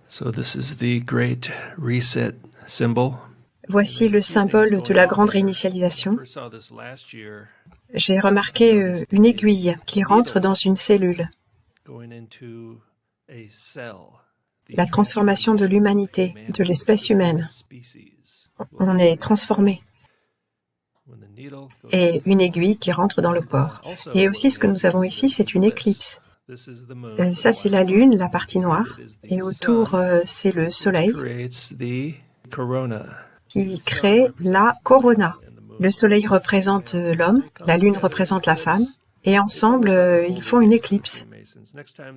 So this is the Great Reset symbol. Voici le symbole de la grande réinitialisation. J'ai remarqué une aiguille qui rentre dans une cellule. La transformation de l'humanité, de l'espèce humaine. On est transformé. Et une aiguille qui rentre dans le corps. Et aussi ce que nous avons ici, c'est une éclipse. Ça, c'est la Lune, la partie noire. Et autour, c'est le Soleil qui crée la corona. Le Soleil représente l'homme, la Lune représente la femme. Et ensemble, ils font une éclipse.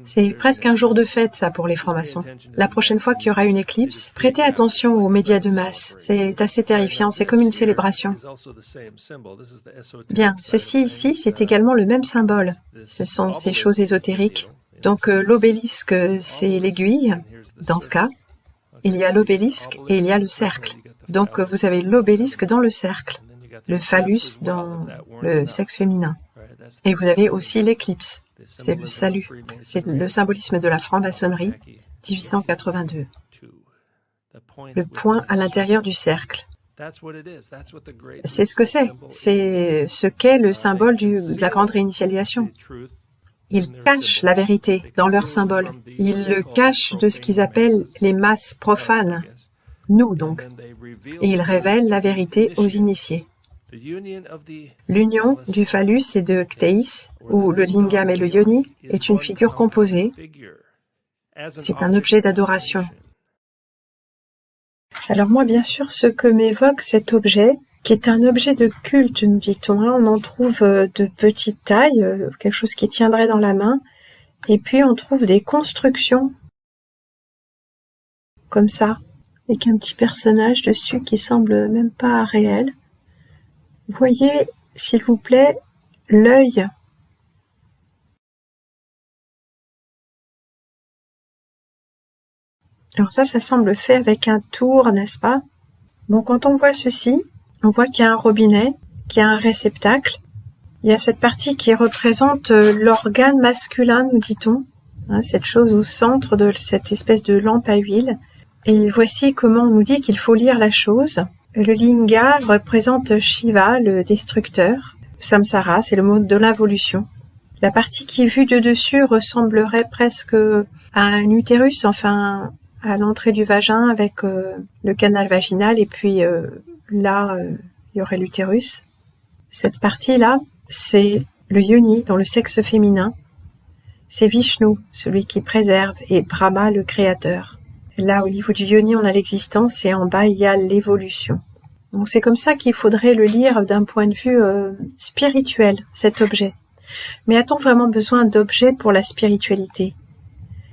C'est presque un jour de fête, ça, pour les francs-maçons. La prochaine fois qu'il y aura une éclipse, prêtez attention aux médias de masse. C'est assez terrifiant, c'est comme une célébration. Bien, ceci ici, c'est également le même symbole. Ce sont ces choses ésotériques. Donc l'obélisque, c'est l'aiguille, dans ce cas. Il y a l'obélisque et il y a le cercle. Donc vous avez l'obélisque dans le cercle, le phallus dans le sexe féminin. Et vous avez aussi l'éclipse, c'est le salut, c'est le symbolisme de la franc-maçonnerie, 1882. Le point à l'intérieur du cercle. C'est ce que c'est ce qu'est le symbole de la grande réinitialisation. Ils cachent la vérité dans leur symbole. Ils le cachent de ce qu'ils appellent les masses profanes, nous donc. Et ils révèlent la vérité aux initiés. L'union du phallus et de Ctéis, où le lingam et le yoni, est une figure composée. C'est un objet d'adoration. Alors moi, bien sûr, ce que m'évoque cet objet, qui est un objet de culte, nous dit-on, on en trouve de petite taille, quelque chose qui tiendrait dans la main, et puis on trouve des constructions, comme ça, avec un petit personnage dessus qui semble même pas réel. Voyez, s'il vous plaît, l'œil. Alors ça semble fait avec un tour, n'est-ce pas? Bon, quand on voit ceci, on voit qu'il y a un robinet, qu'il y a un réceptacle. Il y a cette partie qui représente l'organe masculin, nous dit-on, cette chose au centre de cette espèce de lampe à huile. Et voici comment on nous dit qu'il faut lire la chose. Le linga représente Shiva, le destructeur. Samsara, c'est le mot de l'involution. La partie qui est vue de dessus ressemblerait presque à un utérus, enfin à l'entrée du vagin avec le canal vaginal, et puis là, il y aurait l'utérus. Cette partie-là, c'est le yoni, dans le sexe féminin. C'est Vishnu, celui qui préserve, et Brahma, le créateur. Là, au niveau du yoni, on a l'existence, et en bas, il y a l'évolution. Donc c'est comme ça qu'il faudrait le lire d'un point de vue spirituel, cet objet. Mais a-t-on vraiment besoin d'objets pour la spiritualité?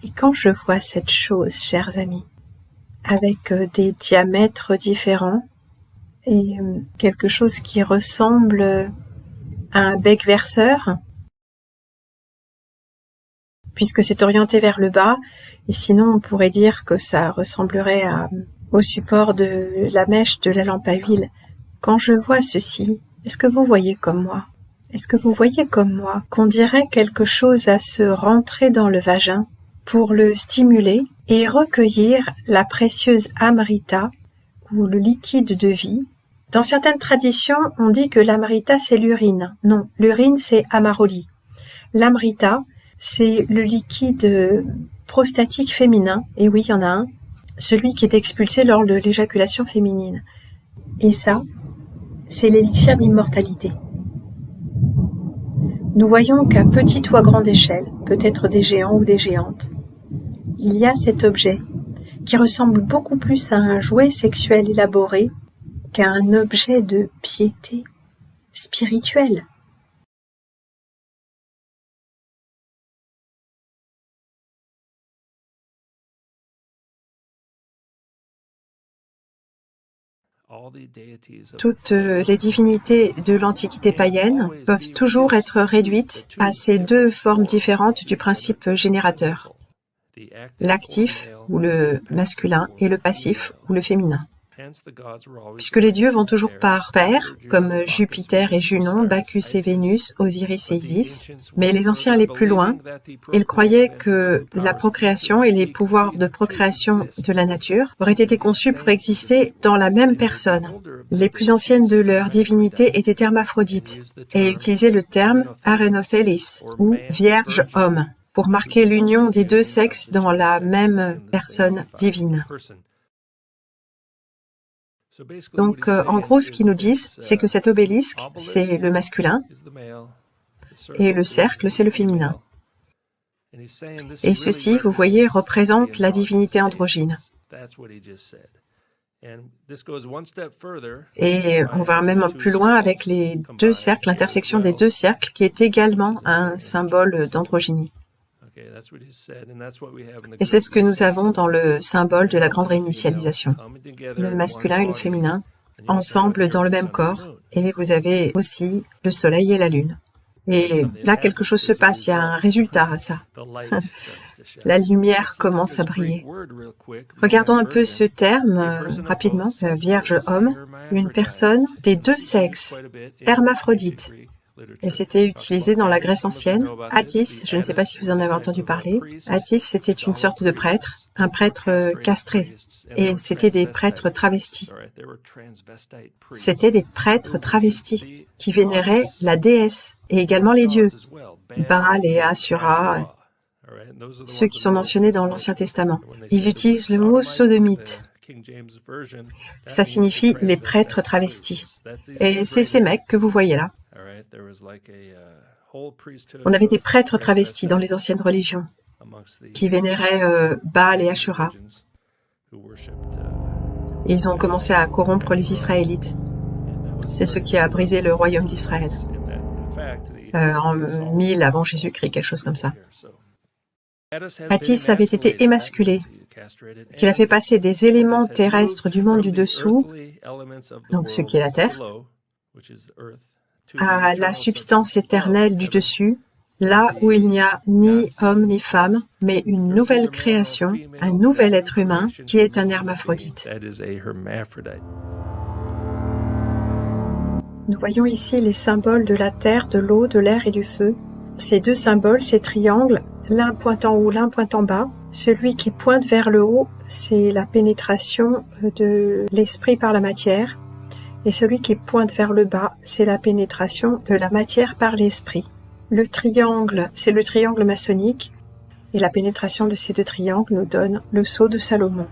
Et quand je vois cette chose, chers amis, avec des diamètres différents, et quelque chose qui ressemble à un bec verseur, puisque c'est orienté vers le bas, et sinon on pourrait dire que ça ressemblerait au support de la mèche de la lampe à huile. Quand je vois ceci, est-ce que vous voyez comme moi? Est-ce que vous voyez comme moi qu'on dirait quelque chose à se rentrer dans le vagin pour le stimuler et recueillir la précieuse amrita, ou le liquide de vie? Dans certaines traditions, on dit que l'amrita c'est l'urine. Non, l'urine c'est amaroli. L'amrita, c'est le liquide prostatique féminin, et oui, il y en a un, celui qui est expulsé lors de l'éjaculation féminine. Et ça, c'est l'élixir d'immortalité. Nous voyons qu'à petite ou à grande échelle, peut-être des géants ou des géantes, il y a cet objet qui ressemble beaucoup plus à un jouet sexuel élaboré qu'à un objet de piété spirituelle. Toutes les divinités de l'Antiquité païenne peuvent toujours être réduites à ces deux formes différentes du principe générateur. L'actif, ou le masculin, et le passif, ou le féminin. puisque les dieux vont toujours par paires, comme Jupiter et Junon, Bacchus et Vénus, Osiris et Isis, mais les anciens allaient plus loin. Ils croyaient que la procréation et les pouvoirs de procréation de la nature auraient été conçus pour exister dans la même personne. Les plus anciennes de leurs divinités étaient hermaphrodites et utilisaient le terme Arenophelis, ou Vierge-Homme, pour marquer l'union des deux sexes dans la même personne divine. Donc, en gros, ce qu'ils nous disent, c'est que cet obélisque, c'est le masculin, et le cercle, c'est le féminin. Et ceci, vous voyez, représente la divinité androgyne. Et on va même plus loin avec les deux cercles, l'intersection des deux cercles, qui est également un symbole d'androgynie. Et c'est ce que nous avons dans le symbole de la grande réinitialisation. Le masculin et le féminin, ensemble dans le même corps, et vous avez aussi le soleil et la lune. Et là, quelque chose se passe, il y a un résultat à ça. La lumière commence à briller. Regardons un peu ce terme rapidement. Vierge-homme, une personne des deux sexes, hermaphrodite. Et c'était utilisé dans la Grèce ancienne. Attis, je ne sais pas si vous en avez entendu parler. Attis, c'était une sorte de prêtre, un prêtre castré. Et c'était des prêtres travestis. C'était des prêtres travestis qui vénéraient la déesse et également les dieux, Baal et Asura, ceux qui sont mentionnés dans l'Ancien Testament. Ils utilisent le mot sodomite. Ça signifie les prêtres travestis. Et c'est ces mecs que vous voyez là. On avait des prêtres travestis dans les anciennes religions qui vénéraient Baal et Ashura. Ils ont commencé à corrompre les Israélites. C'est ce qui a brisé le royaume d'Israël. En 1000 avant Jésus-Christ, quelque chose comme ça. Attis avait été émasculé, qu'il a fait passer des éléments terrestres du monde du dessous, donc ce qui est la terre, à la substance éternelle du dessus, là où il n'y a ni homme ni femme, mais une nouvelle création, un nouvel être humain qui est un hermaphrodite. Nous voyons ici les symboles de la terre, de l'eau, de l'air et du feu. Ces deux symboles, ces triangles, l'un pointe en haut, l'un pointe en bas. Celui qui pointe vers le haut, c'est la pénétration de l'esprit par la matière. Et celui qui pointe vers le bas, c'est la pénétration de la matière par l'esprit. Le triangle, c'est le triangle maçonnique. Et la pénétration de ces deux triangles nous donne le sceau de Salomon.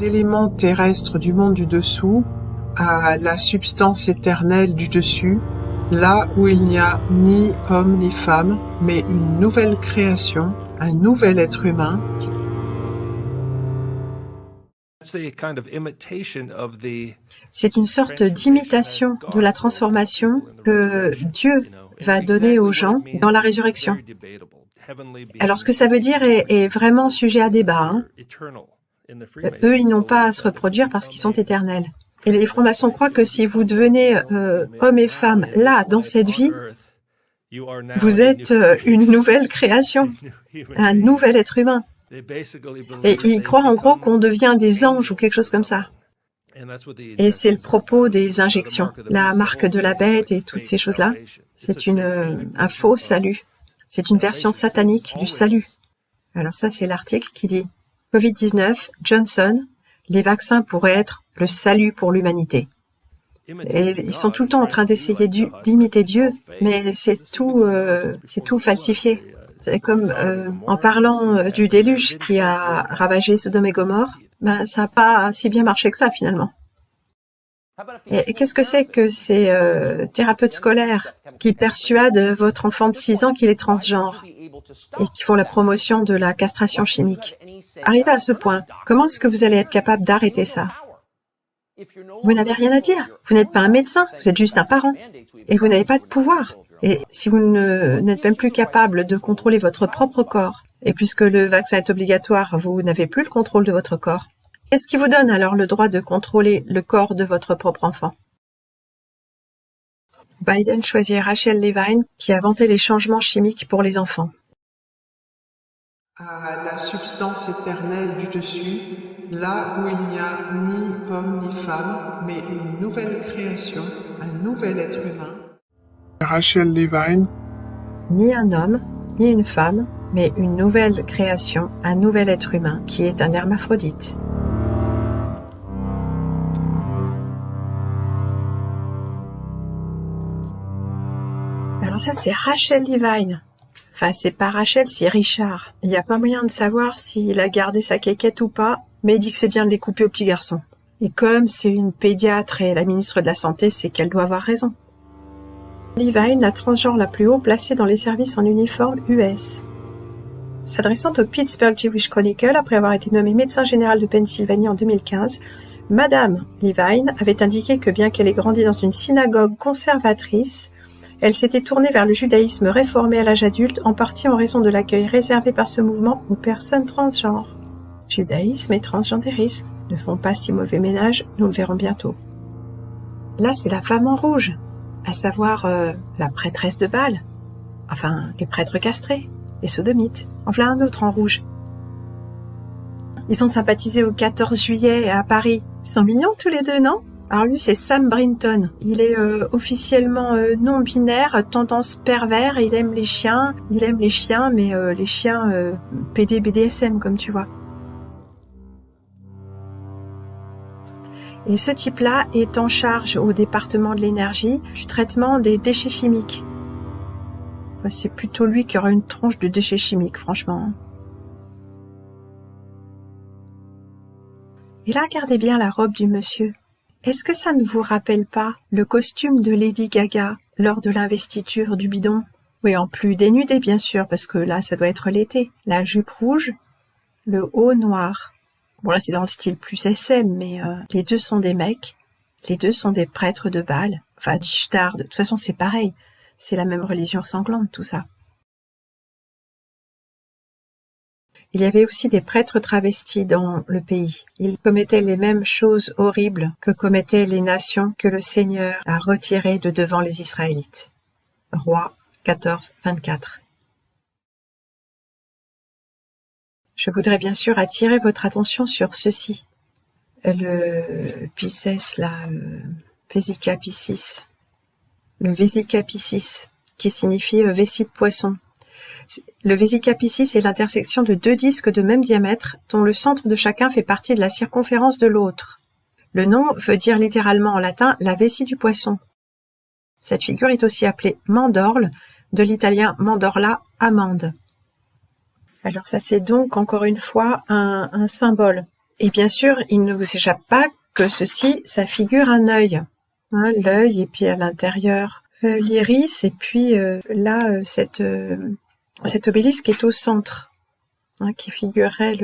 Éléments terrestres du monde du dessous à la substance éternelle du dessus, là où il n'y a ni homme ni femme, mais une nouvelle création, un nouvel être humain. C'est une sorte d'imitation de la transformation que Dieu va donner aux gens dans la résurrection. Alors ce que ça veut dire est vraiment sujet à débat. Eux, ils n'ont pas à se reproduire parce qu'ils sont éternels. Et les francs-maçons croient que si vous devenez homme et femme là, dans cette vie, vous êtes une nouvelle création, un nouvel être humain. Et ils croient en gros qu'on devient des anges ou quelque chose comme ça. Et c'est le propos des injections, la marque de la bête et toutes ces choses-là. C'est un faux salut. C'est une version satanique du salut. Alors ça, c'est l'article qui dit Covid-19, Johnson, les vaccins pourraient être le salut pour l'humanité. Et ils sont tout le temps en train d'essayer d'imiter Dieu, mais c'est tout falsifié. C'est comme en parlant du déluge qui a ravagé Sodome et Gomorrhe, ça n'a pas si bien marché que ça finalement. Et qu'est-ce que c'est que ces thérapeutes scolaires qui persuadent votre enfant de 6 ans qu'il est transgenre et qui font la promotion de la castration chimique? Arrivé à ce point, comment est-ce que vous allez être capable d'arrêter ça? Vous n'avez rien à dire. Vous n'êtes pas un médecin, vous êtes juste un parent. Et vous n'avez pas de pouvoir. Et si vous n'êtes même plus capable de contrôler votre propre corps, et puisque le vaccin est obligatoire, vous n'avez plus le contrôle de votre corps, Qu'est-ce qui vous donne alors le droit de contrôler le corps de votre propre enfant? Biden choisit Rachel Levine qui a inventé les changements chimiques pour les enfants. À la substance éternelle du dessus, là où il n'y a ni homme ni femme, mais une nouvelle création, un nouvel être humain. Rachel Levine. Ni un homme, ni une femme, mais une nouvelle création, un nouvel être humain qui est un hermaphrodite. Alors ça, c'est Rachel Levine. Enfin, c'est pas Rachel, c'est Richard. Il n'y a pas moyen de savoir s'il a gardé sa quéquette ou pas, mais il dit que c'est bien de les couper aux petits garçons. Et comme c'est une pédiatre et la ministre de la Santé, c'est qu'elle doit avoir raison. Levine, la transgenre la plus haut placée dans les services en uniforme US. S'adressant au Pittsburgh Jewish Chronicle, après avoir été nommée médecin général de Pennsylvanie en 2015, Madame Levine avait indiqué que bien qu'elle ait grandi dans une synagogue conservatrice, elle s'était tournée vers le judaïsme réformé à l'âge adulte, en partie en raison de l'accueil réservé par ce mouvement aux personnes transgenres. Judaïsme et transgendérisme ne font pas si mauvais ménage, nous le verrons bientôt. Là, c'est la femme en rouge, à savoir la prêtresse de Bâle, enfin les prêtres castrés, les sodomites, en voilà un autre en rouge. Ils ont sympathisé au 14 juillet à Paris. Ils sont mignons tous les deux, non? Alors lui, c'est Sam Brinton. Il est officiellement non-binaire, tendance pervers, il aime les chiens, mais les chiens PD, BDSM, comme tu vois. Et ce type-là est en charge au département de l'énergie du traitement des déchets chimiques. Enfin, c'est plutôt lui qui aura une tronche de déchets chimiques, franchement. Et là, regardez bien la robe du monsieur. Est-ce que ça ne vous rappelle pas le costume de Lady Gaga lors de l'investiture du bidon? Oui, en plus dénudé, bien sûr, parce que là, ça doit être l'été. La jupe rouge, le haut noir. Bon, là, c'est dans le style plus SM, mais les deux sont des mecs. Les deux sont des prêtres de Bâle. Enfin, d'Ishtar. De toute façon, c'est pareil. C'est la même religion sanglante, tout ça. Il y avait aussi des prêtres travestis dans le pays. Ils commettaient les mêmes choses horribles que commettaient les nations que le Seigneur a retirées de devant les Israélites. Roi 14-24. Je voudrais bien sûr attirer votre attention sur ceci. Le Pisces, là, Vesica Piscis. Le Vesica Piscis, qui signifie vessie de poisson. Le Vesica Piscis est l'intersection de deux disques de même diamètre, dont le centre de chacun fait partie de la circonférence de l'autre. Le nom veut dire littéralement en latin la vessie du poisson. Cette figure est aussi appelée mandorle, de l'italien mandorla, amande. Alors ça, c'est donc encore une fois un symbole. Et bien sûr, il ne vous échappe pas que ceci, ça figure un œil. Hein, l'œil, et puis à l'intérieur l'iris, et puis là, cet obélisque est au centre, hein, qui figurerait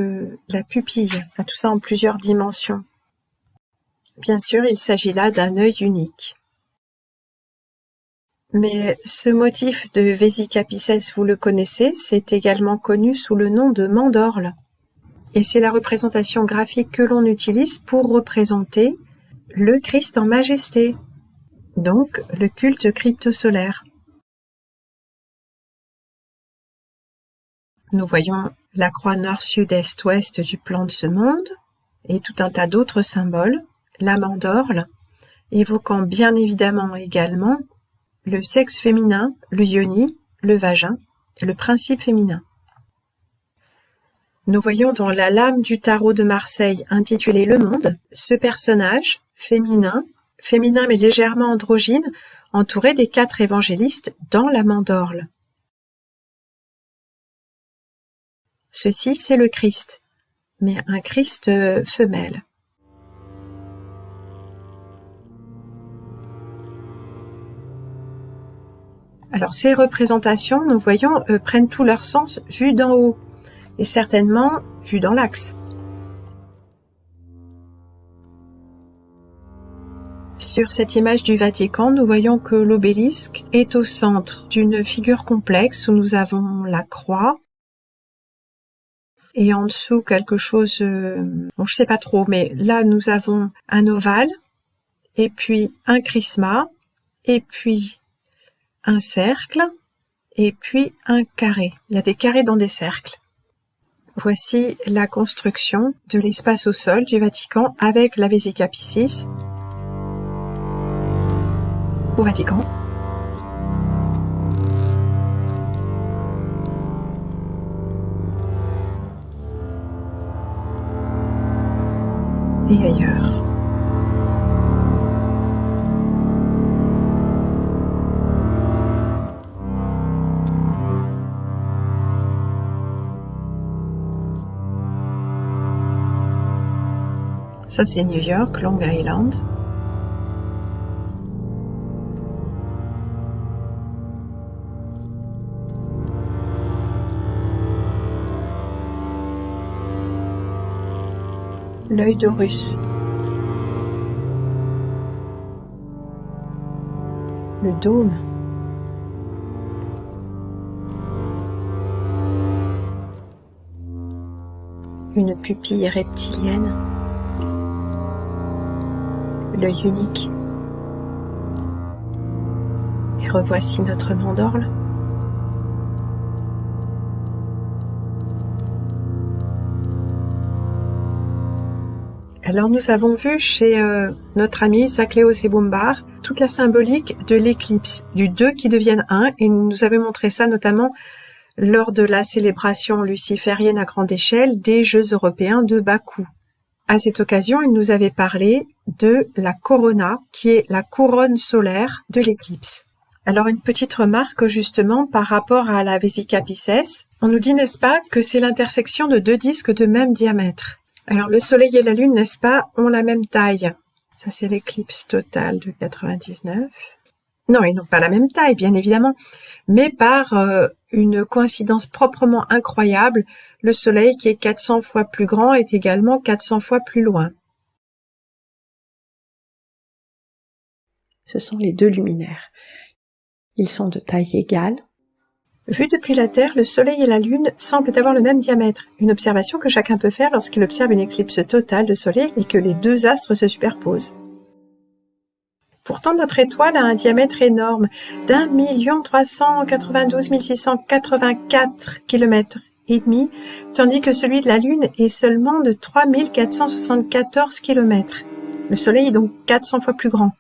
la pupille, à tout ça en plusieurs dimensions. Bien sûr, il s'agit là d'un œil unique. Mais ce motif de Vesica Piscis, vous le connaissez, c'est également connu sous le nom de mandorle. Et c'est la représentation graphique que l'on utilise pour représenter le Christ en majesté, donc le culte cryptosolaire. Nous voyons la croix nord, sud, est, ouest du plan de ce monde, et tout un tas d'autres symboles, la mandorle, évoquant bien évidemment également le sexe féminin, le yoni, le vagin, le principe féminin. Nous voyons dans la lame du tarot de Marseille intitulée Le Monde, ce personnage féminin mais légèrement androgyne, entouré des 4 évangélistes dans la mandorle. Ceci, c'est le Christ, mais un Christ femelle. Alors ces représentations, nous voyons, prennent tout leur sens vues d'en haut, et certainement vues dans l'axe. Sur cette image du Vatican, nous voyons que l'obélisque est au centre d'une figure complexe où nous avons la croix, et en dessous quelque chose, bon je sais pas trop, mais là nous avons un ovale, et puis un chrisma, et puis un cercle, et puis un carré. Il y a des carrés dans des cercles. Voici la construction de l'espace au sol du Vatican avec la Vesica Piscis au Vatican. Et ailleurs. Ça c'est New York, Long Island. L'œil d'Horus. Le dôme. Une pupille reptilienne. L'œil unique. Et revoici notre mandorle. Alors nous avons vu chez notre ami Zacléos et Bombard toute la symbolique de l'éclipse, du 2 qui deviennent 1, et il nous avait montré ça notamment lors de la célébration luciférienne à grande échelle des Jeux européens de Bakou. À cette occasion, il nous avait parlé de la corona, qui est la couronne solaire de l'éclipse. Alors une petite remarque justement par rapport à la Vesica Piscis. On nous dit, n'est-ce pas, que c'est l'intersection de deux disques de même diamètre. Alors le Soleil et la Lune, n'est-ce pas, ont la même taille. Ça c'est l'éclipse totale de 99. Non, ils n'ont pas la même taille, bien évidemment, mais par une coïncidence proprement incroyable, le Soleil qui est 400 fois plus grand est également 400 fois plus loin. Ce sont les deux luminaires. Ils sont de taille égale. Vu depuis la Terre, le Soleil et la Lune semblent avoir le même diamètre, une observation que chacun peut faire lorsqu'il observe une éclipse totale de Soleil et que les deux astres se superposent. Pourtant, notre étoile a un diamètre énorme d'1 392 684 km et demi, tandis que celui de la Lune est seulement de 3 474 km. Le Soleil est donc 400 fois plus grand.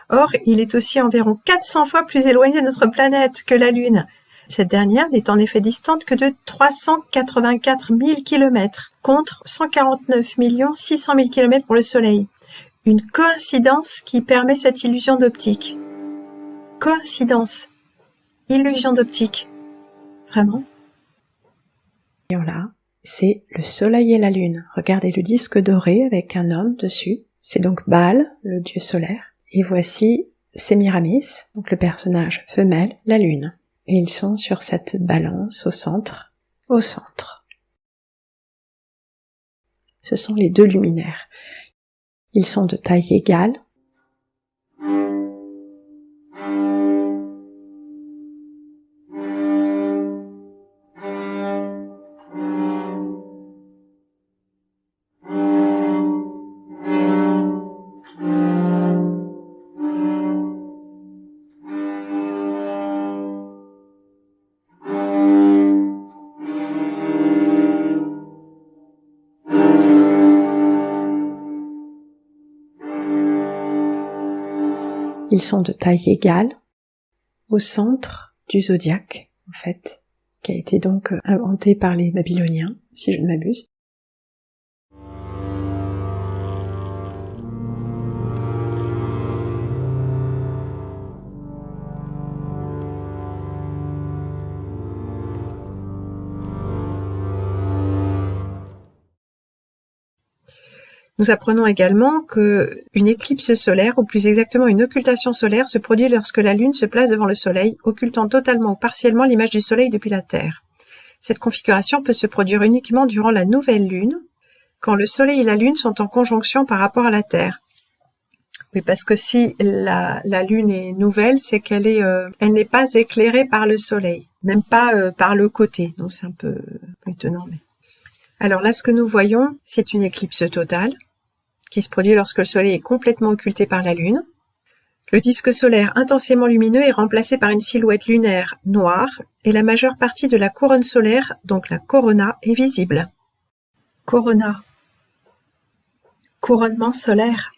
Or, il est aussi environ 400 fois plus éloigné de notre planète que la Lune. Cette dernière n'est en effet distante que de 384 000 km, contre 149 600 000 km pour le Soleil. Une coïncidence qui permet cette illusion d'optique. Coïncidence. Illusion d'optique. Vraiment. Et voilà, c'est le Soleil et la Lune. Regardez le disque doré avec un homme dessus. C'est donc Baal, le dieu solaire. Et voici Sémiramis, donc le personnage femelle, la Lune. Et ils sont sur cette balance au centre. Au centre. Ce sont les deux luminaires. Ils sont de taille égale. Ils sont de taille égale au centre du zodiaque, en fait, qui a été donc inventé par les Babyloniens, si je ne m'abuse. Nous apprenons également que une éclipse solaire, ou plus exactement une occultation solaire, se produit lorsque la Lune se place devant le Soleil, occultant totalement ou partiellement l'image du Soleil depuis la Terre. Cette configuration peut se produire uniquement durant la nouvelle Lune, quand le Soleil et la Lune sont en conjonction par rapport à la Terre. Oui, parce que si la Lune est nouvelle, c'est qu'elle elle n'est pas éclairée par le Soleil, même pas par le côté. Donc c'est un peu étonnant. Mais... Alors là, ce que nous voyons, c'est une éclipse totale qui se produit lorsque le Soleil est complètement occulté par la Lune. Le disque solaire intensément lumineux est remplacé par une silhouette lunaire noire et la majeure partie de la couronne solaire, donc la corona, est visible. Corona. Couronnement solaire.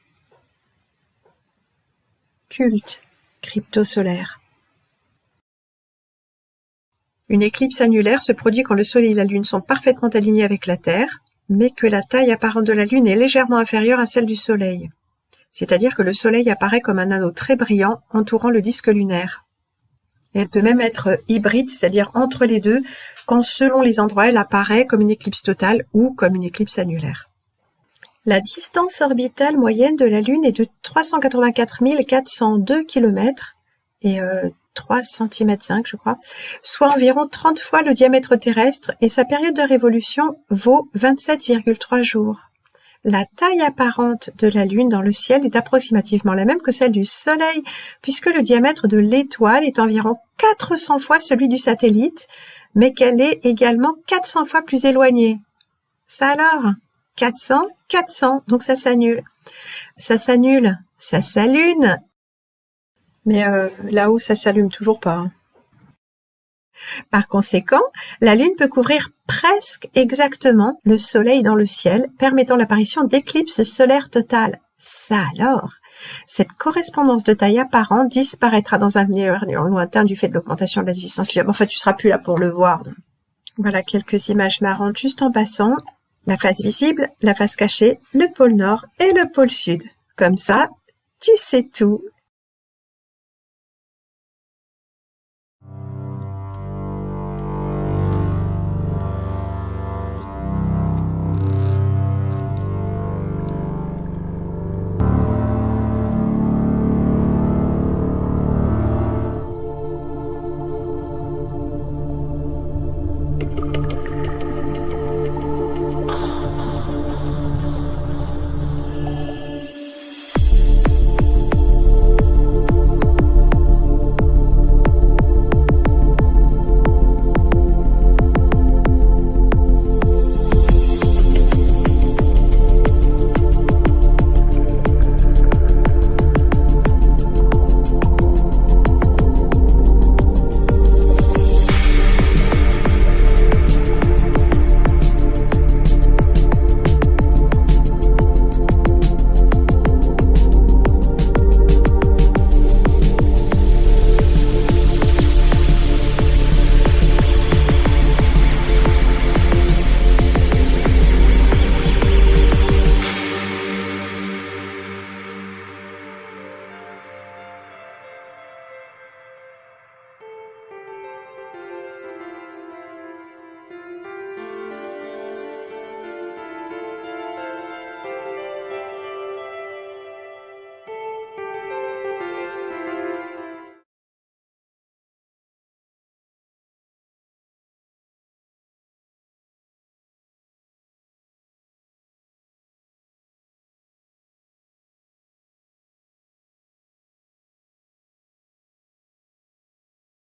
Culte. Cryptosolaire. Une éclipse annulaire se produit quand le Soleil et la Lune sont parfaitement alignés avec la Terre, mais que la taille apparente de la Lune est légèrement inférieure à celle du Soleil. C'est-à-dire que le Soleil apparaît comme un anneau très brillant entourant le disque lunaire. Et elle peut même être hybride, c'est-à-dire entre les deux, quand selon les endroits elle apparaît comme une éclipse totale ou comme une éclipse annulaire. La distance orbitale moyenne de la Lune est de 384 402 km et 3 cm 5, je crois, soit environ 30 fois le diamètre terrestre et sa période de révolution vaut 27,3 jours. La taille apparente de la Lune dans le ciel est approximativement la même que celle du Soleil, puisque le diamètre de l'étoile est environ 400 fois celui du satellite, mais qu'elle est également 400 fois plus éloignée. Ça alors, 400, donc ça s'annule. Ça s'annule, ça s'allume. Mais là-haut, ça s'allume toujours pas. Par conséquent, la Lune peut couvrir presque exactement le Soleil dans le ciel, permettant l'apparition d'éclipses solaires totales. Ça alors, cette correspondance de taille apparente disparaîtra dans un avenir lointain du fait de l'augmentation de la distance lunaire. Enfin, tu seras plus là pour le voir. Voilà quelques images marrantes juste en passant. La face visible, la face cachée, le pôle Nord et le pôle Sud. Comme ça, tu sais tout.